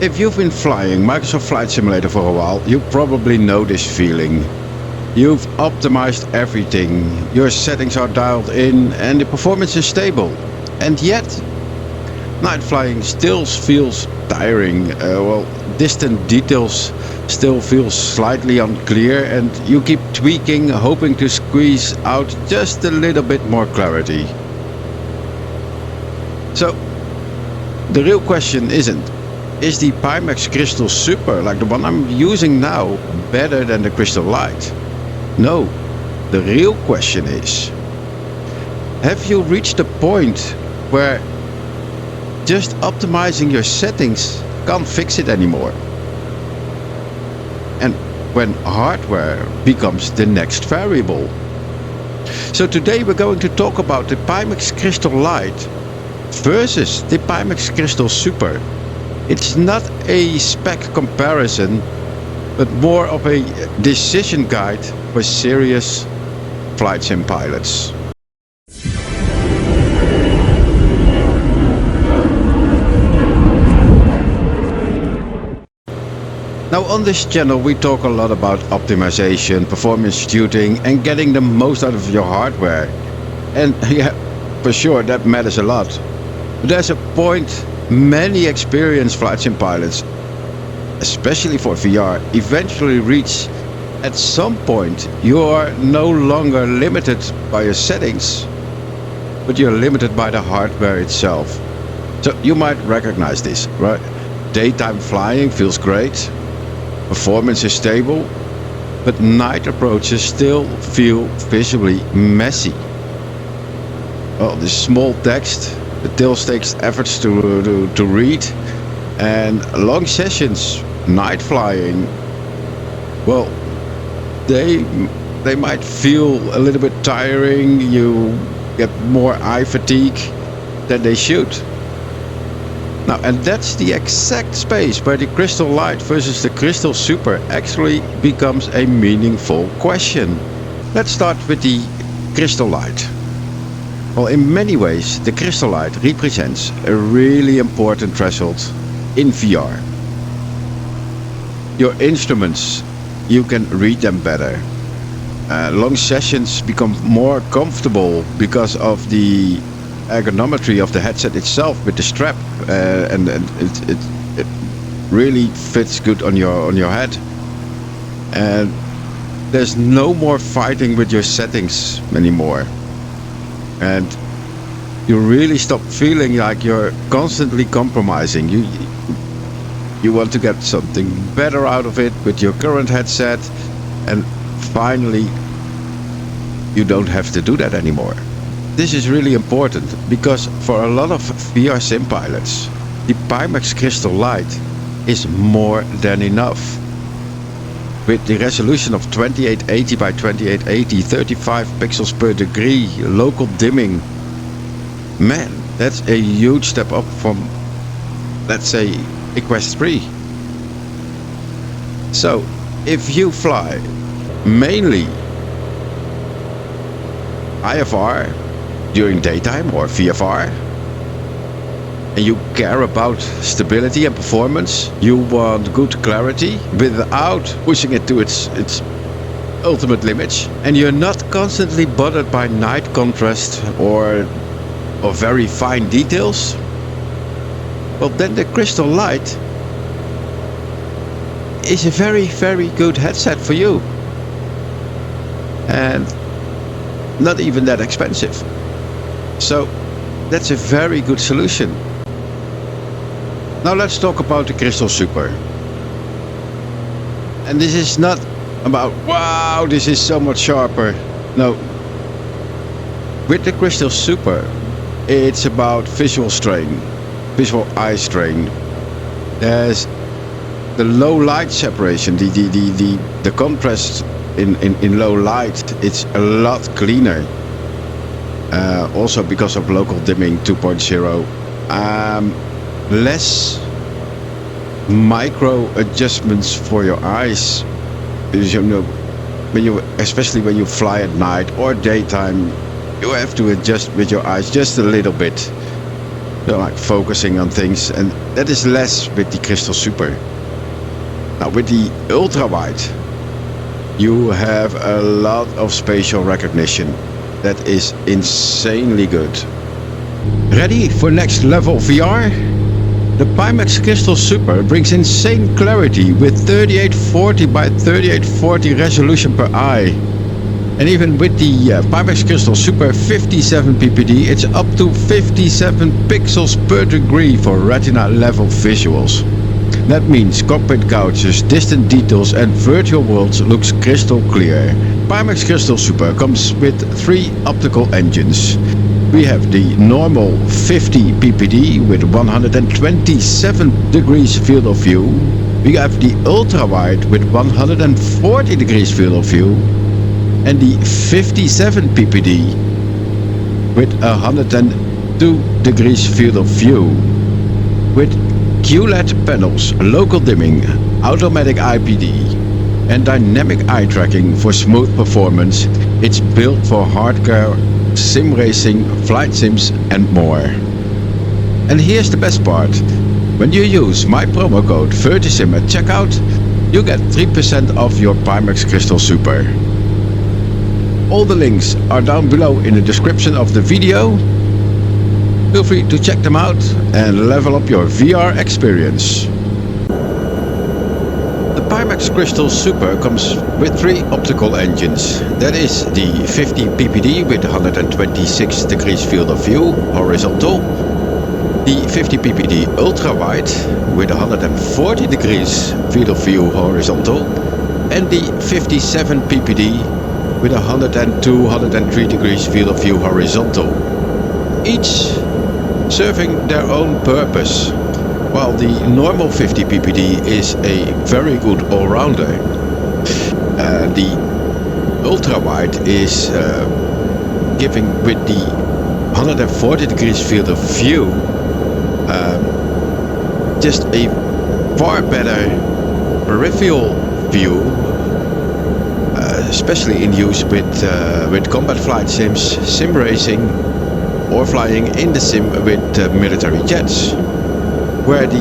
If you've been flying Microsoft Flight Simulator for a while, you probably know this feeling. You've optimized everything, your settings are dialed in and the performance is stable. And yet, night flying still feels tiring. Distant details still feel slightly unclear and you keep tweaking, hoping to squeeze out just a little bit more clarity. So, the real question isn't, is the Pimax Crystal Super, like the one I'm using now, better than the Crystal Light? No, the real question is, have you reached the point where just optimizing your settings can't fix it anymore? And when hardware becomes the next variable. So today we're going to talk about the Pimax Crystal Light versus the Pimax Crystal Super. It's not a spec comparison, but more of a decision guide for serious flight sim pilots. Now on this channel we talk a lot about optimization, performance tuning and getting the most out of your hardware. And yeah, for sure that matters a lot. But there's a point many experienced flight sim pilots, especially for VR, eventually reach. At some point you are no longer limited by your settings, but you're limited by the hardware itself. So you might recognize this, right? Daytime flying feels great, performance is stable, but night approaches still feel visually messy. Well, this small text, the tails takes efforts to read, and long sessions, night flying, well, they might feel a little bit tiring. You get more eye fatigue than they should. Now, and that's the exact space where the Crystal Light versus the Crystal Super actually becomes a meaningful question. Let's start with the Crystal Light. Well, in many ways, the Crystal Light represents a really important threshold in VR. Your instruments, you can read them better. Long sessions become more comfortable because of the ergonometry of the headset itself with the strap, and it really fits good on your head. And there's no more fighting with your settings anymore. And you really stop feeling like you're constantly compromising. You want to get something better out of it with your current headset, and finally you don't have to do that anymore. This is really important because for a lot of VR sim pilots, the Pimax Crystal Light is more than enough. With the resolution of 2880 by 2880, 35 pixels per degree, local dimming, man, that's a huge step up from, let's say, a Quest 3. So, if you fly mainly IFR during daytime or VFR, and you care about stability and performance, you want good clarity without pushing it to its ultimate limits, and you're not constantly bothered by night contrast or very fine details, well, then the Crystal Light is a very, very good headset for you, and not even that expensive. So that's a very good solution. Now let's talk about the Crystal Super. And this is not about, wow, this is so much sharper. No. With the Crystal Super, it's about visual strain, visual eye strain. There's the low light separation, the contrast in low light, it's a lot cleaner. Also because of local dimming 2.0. Less micro adjustments for your eyes. Because, you know, especially when you fly at night or daytime, you have to adjust with your eyes just a little bit. So like focusing on things, and that is less with the Crystal Super. Now with the ultra wide, you have a lot of spatial recognition. That is insanely good. Ready for next level VR? The Pimax Crystal Super brings insane clarity with 3840 by 3840 resolution per eye. And even with the Pimax Crystal Super 57 ppd, it's up to 57 pixels per degree for retina level visuals. That means cockpit couches, distant details and virtual worlds looks crystal clear. Pimax Crystal Super comes with 3 optical engines. We have the normal 50 ppd with 127 degrees field of view. We have the ultra wide with 140 degrees field of view. And the 57 ppd with 102 degrees field of view. With QLED panels, local dimming, automatic IPD and dynamic eye tracking for smooth performance, it's built for hardcore sim racing, flight sims and more. And here's the best part. When you use my promo code Virtusim at checkout, you get 3% off your Pimax Crystal Super. All the links are down below in the description of the video. Feel free to check them out and level up your VR experience. The Pimax Crystal Super comes with 3 optical engines. That is the 50 ppd with 126 degrees field of view horizontal, the 50 ppd ultra wide with 140 degrees field of view horizontal, and the 57 ppd with 102-103 degrees field of view horizontal. Each serving their own purpose. While the normal 50 ppd is a very good all-rounder, the ultra-wide is giving with the 140 degrees field of view just a far better peripheral view, especially in use with combat flight sims, sim racing, or flying in the sim with military jets. Where the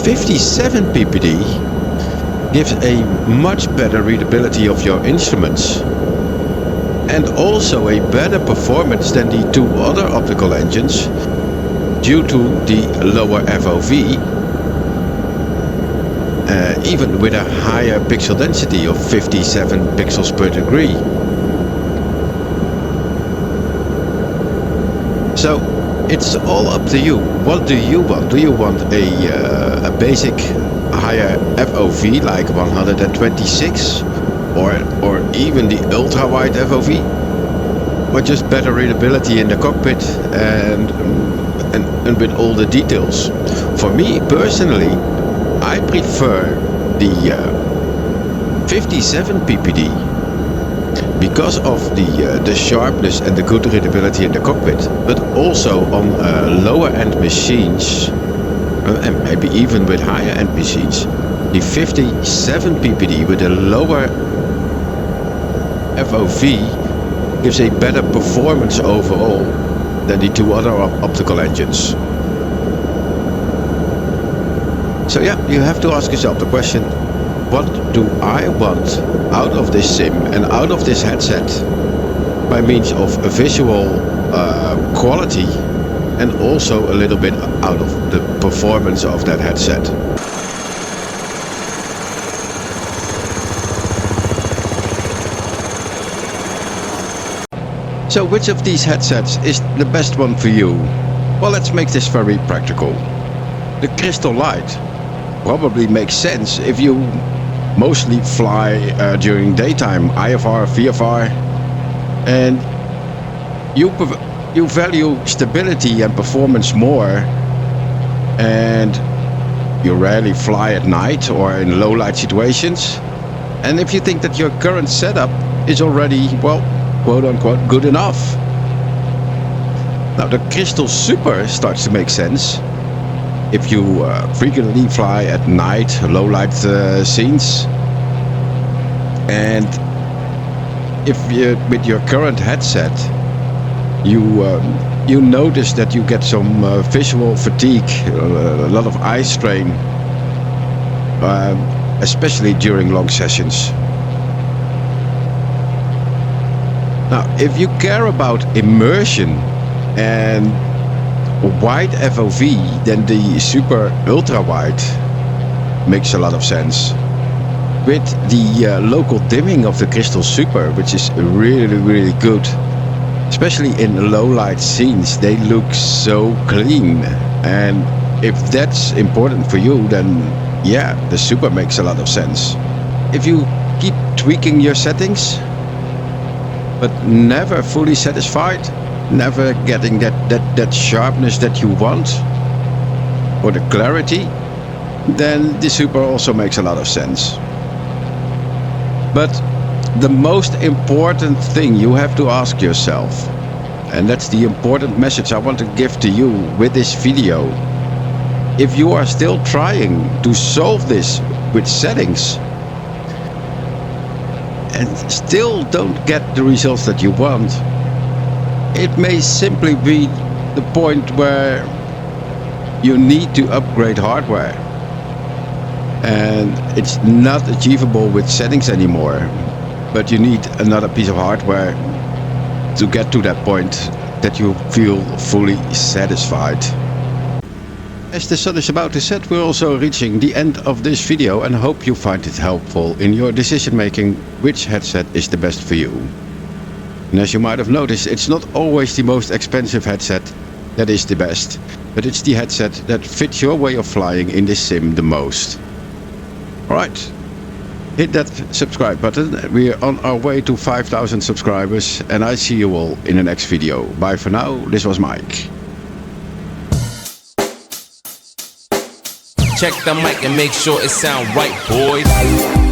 57 ppd gives a much better readability of your instruments and also a better performance than the 2 other optical engines due to the lower FOV, even with a higher pixel density of 57 pixels per degree. So it's all up to you. What do you want? Do you want a basic higher FOV like 126 or even the ultra wide FOV, or just better readability in the cockpit and with all the details? For me personally, I prefer the 57 ppd because of the sharpness and the good readability in the cockpit, but also on lower end machines and maybe even with higher end machines, the 57 ppd with a lower FOV gives a better performance overall than the 2 other optical engines. So yeah, you have to ask yourself the question, what do I want out of this sim and out of this headset by means of a visual quality and also a little bit out of the performance of that headset? So which of these headsets is the best one for you? Well, let's make this very practical. The Crystal Light probably makes sense if you mostly fly during daytime, IFR, VFR, and you value stability and performance more, and you rarely fly at night or in low light situations. And if you think that your current setup is already, well, quote unquote, good enough. Now the Crystal Super starts to make sense if you frequently fly at night, low light scenes, and if you, with your current headset, you notice that you get some visual fatigue, a lot of eye strain, especially during long sessions. Now, if you care about immersion and wide FOV, then the Super Ultra Wide makes a lot of sense. With the local dimming of the Crystal Super, which is really good, especially in low light scenes, they look so clean. And if that's important for you, then yeah, the Super makes a lot of sense. If you keep tweaking your settings, but never fully satisfied, never getting that sharpness that you want, or the clarity, then the Super also makes a lot of sense. But the most important thing you have to ask yourself, and that's the important message I want to give to you with this video. If you are still trying to solve this with settings and still don't get the results that you want, it may simply be the point where you need to upgrade hardware. And it's not achievable with settings anymore, but you need another piece of hardware to get to that point that you feel fully satisfied. As the sun is about to set, we're also reaching the end of this video, and hope you find it helpful in your decision making which headset is the best for you. And as you might have noticed, it's not always the most expensive headset that is the best, but it's the headset that fits your way of flying in this sim the most. Alright, hit that subscribe button. We're on our way to 5,000 subscribers, and I see you all in the next video. Bye for now, this was Mike. Check the mic and make sure it sound right, boys.